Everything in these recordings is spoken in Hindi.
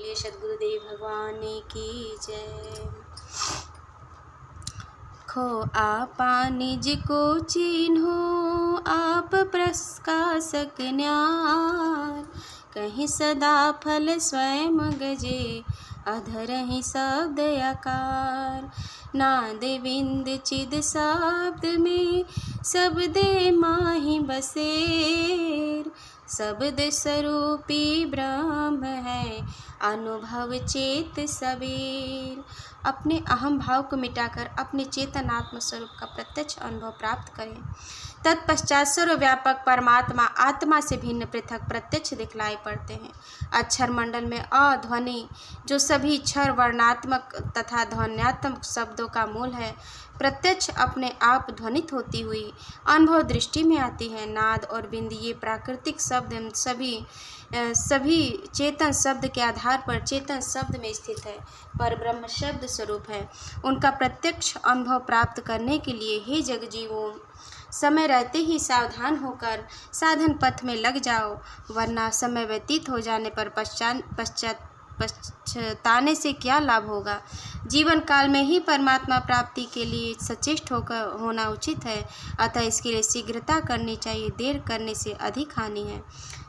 बोलिए सद्गुरुदेव भगवान की जय। खो आपा निज को चिन्हो आप प्रकाशक न्यार, कहीं सदा फल स्वयं गजे अधरहि शब्द आकार। नाद विंद चिद शब्द में शब्दे माहि बसेर, शब्द स्वरूपी ब्रह्म है अनुभव चेत सबेर। अपने अहम भाव को मिटाकर अपने चेतन आत्म स्वरूप का प्रत्यक्ष अनुभव प्राप्त करें। तत्पश्चात सर्वव्यापक परमात्मा आत्मा से भिन्न पृथक प्रत्यक्ष दिखलाई पड़ते हैं। अक्षर मंडल में अध्वनि जो सभी क्षर वर्णात्मक तथा ध्वन्यात्मक शब्दों का मूल है, प्रत्यक्ष अपने आप ध्वनित होती हुई अनुभव दृष्टि में आती है। नाद और बिंद ये प्राकृतिक शब्द सभी चेतन शब्द के आधार पर चेतन शब्द में स्थित है, पर ब्रह्म शब्द स्वरूप है। उनका प्रत्यक्ष अनुभव प्राप्त करने के लिए हे जगजीवों, समय रहते ही सावधान होकर साधन पथ में लग जाओ, वरना समय व्यतीत हो जाने पर पछताने से क्या लाभ होगा। जीवन काल में ही परमात्मा प्राप्ति के लिए सचेष्ट होना उचित है, अतः इसके लिए शीघ्रता करनी चाहिए, देर करने से अधिक हानि है।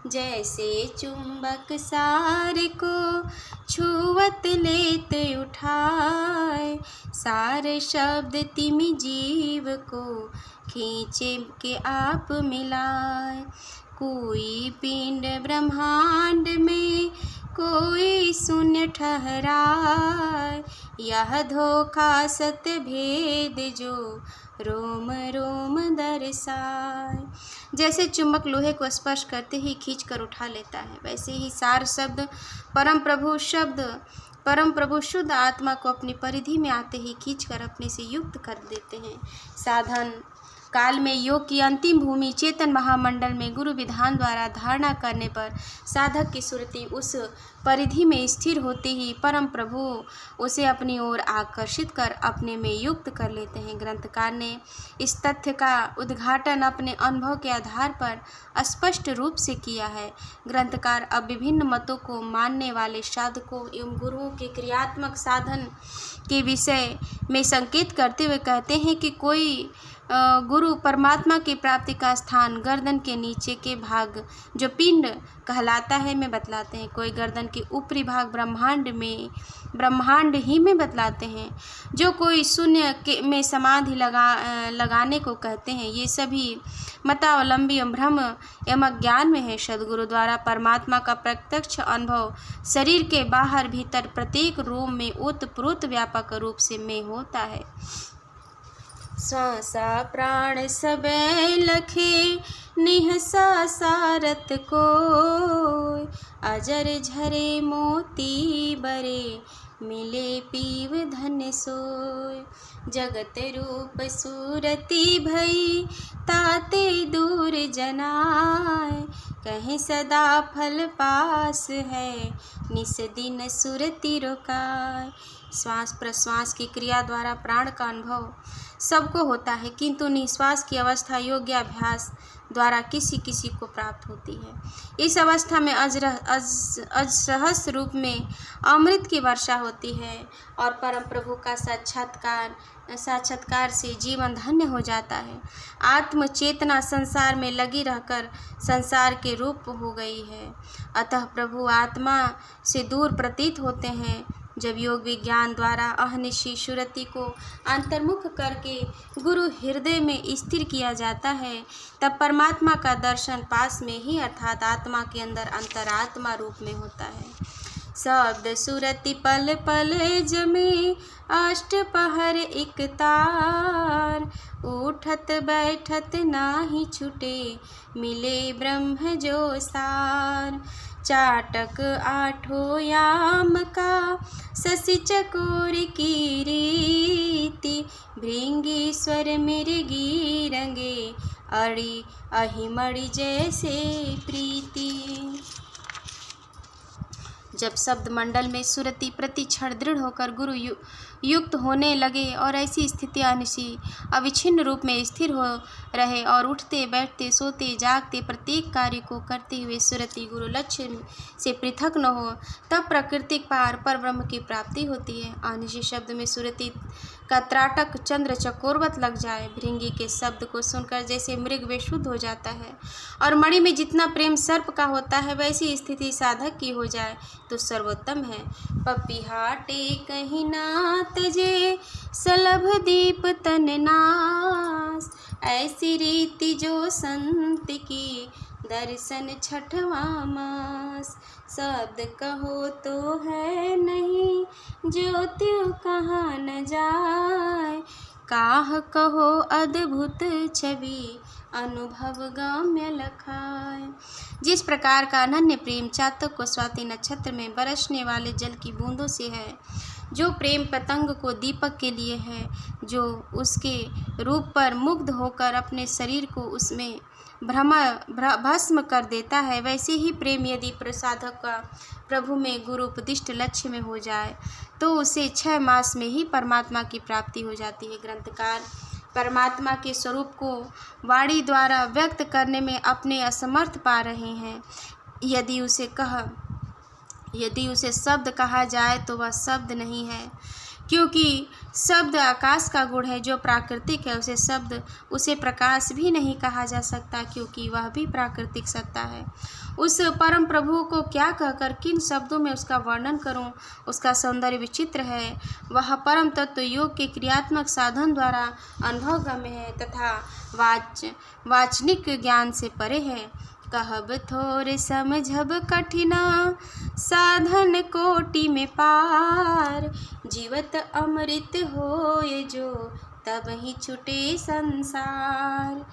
जैसे चुंबक सार को छुवत लेत उठाए, सारे शब्द तिमि जीव को खींचे के आप मिलाए। कोई पिंड ब्रह्मांड में कोई शून्य ठहराए, यह धोखा सत्य भेद जो रोम रोम दर्शाए। जैसे चुंबक लोहे को स्पर्श करते ही खींच कर उठा लेता है, वैसे ही सार शब्द परम प्रभु शुद्ध आत्मा को अपनी परिधि में आते ही खींचकर अपने से युक्त कर देते हैं। साधन काल में योग की अंतिम भूमि चेतन महामंडल में गुरु विधान द्वारा धारणा करने पर साधक की सुरति उस परिधि में स्थिर होते ही परम प्रभु उसे अपनी ओर आकर्षित कर अपने में युक्त कर लेते हैं। ग्रंथकार ने इस तथ्य का उद्घाटन अपने अनुभव के आधार पर स्पष्ट रूप से किया है। ग्रंथकार अब विभिन्न मतों को मानने वाले साधकों एवं गुरुओं के क्रियात्मक साधन के विषय में संकेत करते हुए कहते हैं कि कोई गुरु परमात्मा की प्राप्ति का स्थान गर्दन के नीचे के भाग जो पिंड कहलाता है में बतलाते हैं, कोई गर्दन के ऊपरी भाग ब्रह्मांड ही में बतलाते हैं, जो कोई शून्य के में समाधि लगाने को कहते हैं। ये सभी मतावलंबी भ्रम एवं अज्ञान में है। सद्गुरु द्वारा परमात्मा का प्रत्यक्ष अनुभव शरीर के बाहर भीतर प्रत्येक रोम में ओतप्रोत व्यापक रूप से में होता है। श्वासा प्राण सबे लखे निहसा सारत को, अजर झरे मोती बरे मिले पीव धन सोय। जगत रूप सूरती भई ताते दूर जनाय, कहीं सदा फल पास है निस दिन सुरति रोकाय। श्वास प्रश्वास की क्रिया द्वारा प्राण का अनुभव सबको होता है, किंतु निश्वास की अवस्था योग्य अभ्यास द्वारा किसी किसी को प्राप्त होती है। इस अवस्था में अजसहस रूप में अमृत की वर्षा होती है और परम प्रभु का साक्षात्कार से जीवन धन्य हो जाता है। आत्म चेतना संसार में लगी रहकर संसार के रूप हो गई है, अतः प्रभु आत्मा से दूर प्रतीत होते हैं। जब योग विज्ञान द्वारा अहनिशी सुरति को अंतर्मुख करके गुरु हृदय में स्थिर किया जाता है, तब परमात्मा का दर्शन पास में ही अर्थात आत्मा के अंदर अंतरात्मा रूप में होता है। शब्द सुरति पल पल जमे अष्ट पहर एक तार, उठत बैठत नाही छूटे मिले ब्रह्म जो सार। चाटक आठो याम का शशि चकोर की रीति, भृंगीश्वर मृगी रंगे अड़ी अहिमड़ी जैसे प्रीति। जब शब्द मंडल में सुरति प्रति क्षण दृढ़ होकर गुरु युक्त होने लगे और ऐसी स्थिति अनिशी अविच्छिन्न रूप में स्थिर हो रहे और उठते बैठते सोते जागते प्रत्येक कार्य को करते हुए सुरति गुरु लक्ष्य से पृथक न हो, तब प्राकृतिक पार पर ब्रह्म की प्राप्ति होती है। अनिशी शब्द में सुरति का त्राटक चंद्र चकोरवत लग जाए, भृंगी के शब्द को सुनकर जैसे मृग बेशुद्ध हो जाता है और मणि में जितना प्रेम सर्प का होता है वैसी स्थिति साधक की हो जाए तो सर्वोत्तम है। पपिहाटे कहीं ना तजे सलभ दीप तन नास, ऐसी रीति जो संत की दर्शन छठवां मास। शब्द कहो तो है नहीं जो त्यों कहा न जाए, काह कहो अद्भुत छवि अनुभव गाम्य लखाए। जिस प्रकार का अनन्य प्रेम चातक को स्वाति नक्षत्र में बरसने वाले जल की बूंदों से है, जो प्रेम पतंग को दीपक के लिए है, जो उसके रूप पर मुग्ध होकर अपने शरीर को उसमें भस्म कर देता है, वैसे ही प्रेम यदि प्रसाधक का प्रभु में गुरु उपदिष्ट लक्ष्य में हो जाए तो उसे 6 मास में ही परमात्मा की प्राप्ति हो जाती है। ग्रंथकार परमात्मा के स्वरूप को वाणी द्वारा व्यक्त करने में अपने असमर्थ पा रहे हैं। यदि उसे शब्द कहा जाए तो वह शब्द नहीं है, क्योंकि शब्द आकाश का गुण है जो प्राकृतिक है। उसे प्रकाश भी नहीं कहा जा सकता, क्योंकि वह भी प्राकृतिक सत्ता है। उस परम प्रभु को क्या कहकर किन शब्दों में उसका वर्णन करूं? उसका सौंदर्य विचित्र है। वह परम तत्व योग के क्रियात्मक साधन द्वारा अनुभवगम्य है तथा वाचनिक ज्ञान से परे है। कहब थोर समझब कठिना साधन कोटि में पार, जीवत अमृत होए जो तब ही छुटे संसार।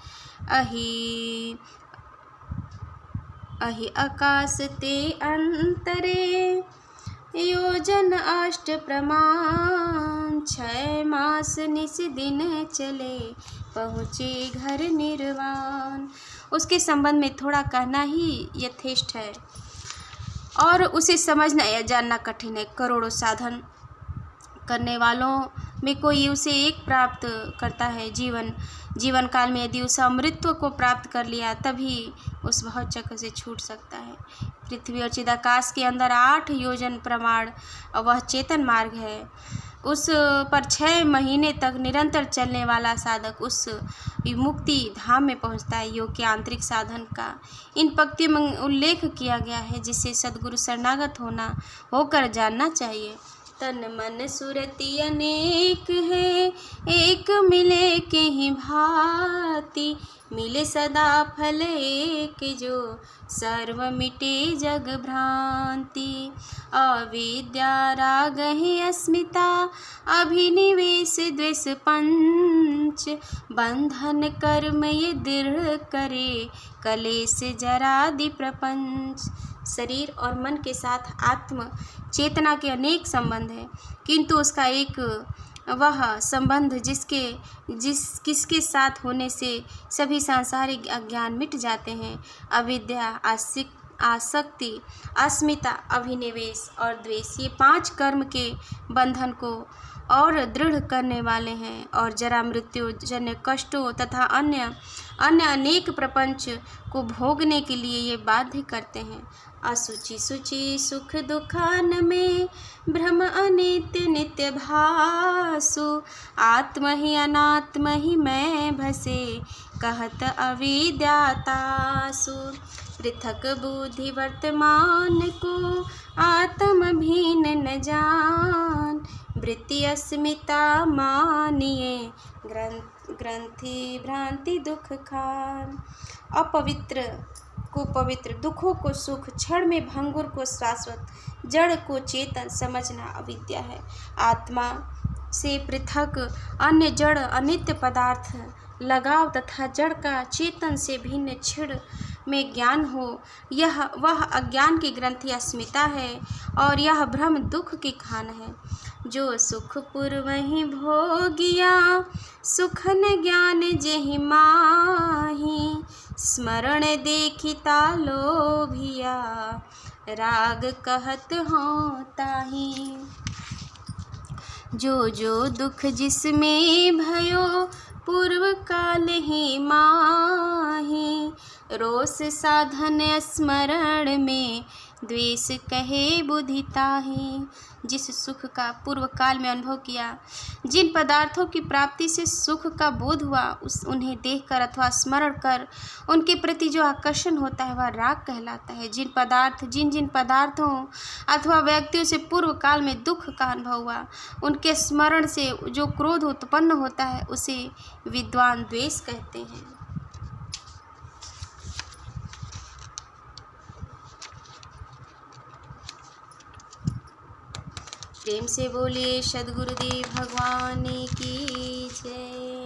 अहि आकाश ते अंतरे योजन अष्ट प्रमाण, 6 मास निस दिन चले पहुँचे घर निर्वाण। उसके संबंध में थोड़ा कहना ही यथेष्ट है और उसे समझना या जानना कठिन है। करोड़ों साधन करने वालों में कोई उसे एक प्राप्त करता है। जीवन काल में यदि उस अमृतत्व को प्राप्त कर लिया तभी उस बहुत चक्र से छूट सकता है। पृथ्वी और चिदाकाश के अंदर 8 योजन प्रमाण वह चेतन मार्ग है। उस पर 6 महीने तक निरंतर चलने वाला साधक उस मुक्ति धाम में पहुंचता है। योग के आंतरिक साधन का इन पंक्तियों में उल्लेख किया गया है, जिसे सद्गुरु शरणागत होकर जानना चाहिए। तन मन सुरति अनेक है, एक मिले के ही भांति, मिले सदा फल एक जो सर्व मिटे जग भ्रांति। अविद्या राग ही अस्मिता अभिनिवेश द्वेष पंच, बंधन कर्म ये दृढ़ करे कलेश जरादि प्रपंच। शरीर और मन के साथ आत्म चेतना के अनेक संबंध हैं, किंतु उसका एक वह संबंध किसके साथ होने से सभी सांसारिक अज्ञान मिट जाते हैं। अविद्या, आसक्ति, अस्मिता, अभिनिवेश और द्वेष, ये 5 कर्म के बंधन को और दृढ़ करने वाले हैं और जरा मृत्यु जन्य कष्टों तथा अन्य अनेक प्रपंच को भोगने के लिए ये बाध्य करते हैं। असुचि सुचि सुख दुखान में भ्रम अनित्य नित्य भासु, आत्म ही अनात्म ही मैं भसे कहत अविद्यातासु। पृथक बुद्धि वर्तमान को आत्म भीन न जान, वृत्ति अस्मिता मानिए ग्रंथि भ्रांति दुख खान। अपवित्र को पवित्र, दुखों को सुख, क्षण में भंगुर को शाश्वत, जड़ को चेतन समझना अविद्या है। आत्मा से पृथक अन्य जड़ अनित्य पदार्थ लगाव तथा जड़ का चेतन से भिन्न क्षण में ज्ञान हो, वह अज्ञान की ग्रंथि अस्मिता है और यह भ्रम दुख की खान है। जो सुख पूर्वहि भोगिया सुख न ज्ञान जेहि माही, स्मरण देखिता लोभिया राग कहत हों ताहि। जो जो दुख जिसमें भयो पूर्व काल ही माही। रोष साधन स्मरण में द्वेष कहे बुद्धि ताहि। जिस सुख का पूर्व काल में अनुभव किया, जिन पदार्थों की प्राप्ति से सुख का बोध हुआ, उन्हें देखकर अथवा स्मरण कर उनके प्रति जो आकर्षण होता है वह राग कहलाता है। जिन पदार्थों अथवा व्यक्तियों से पूर्व काल में दुख का अनुभव हुआ, उनके स्मरण से जो क्रोध उत्पन्न होता है उसे विद्वान द्वेष कहते हैं। प्रेम से बोलिए सद्गुरुदेव भगवान की जय।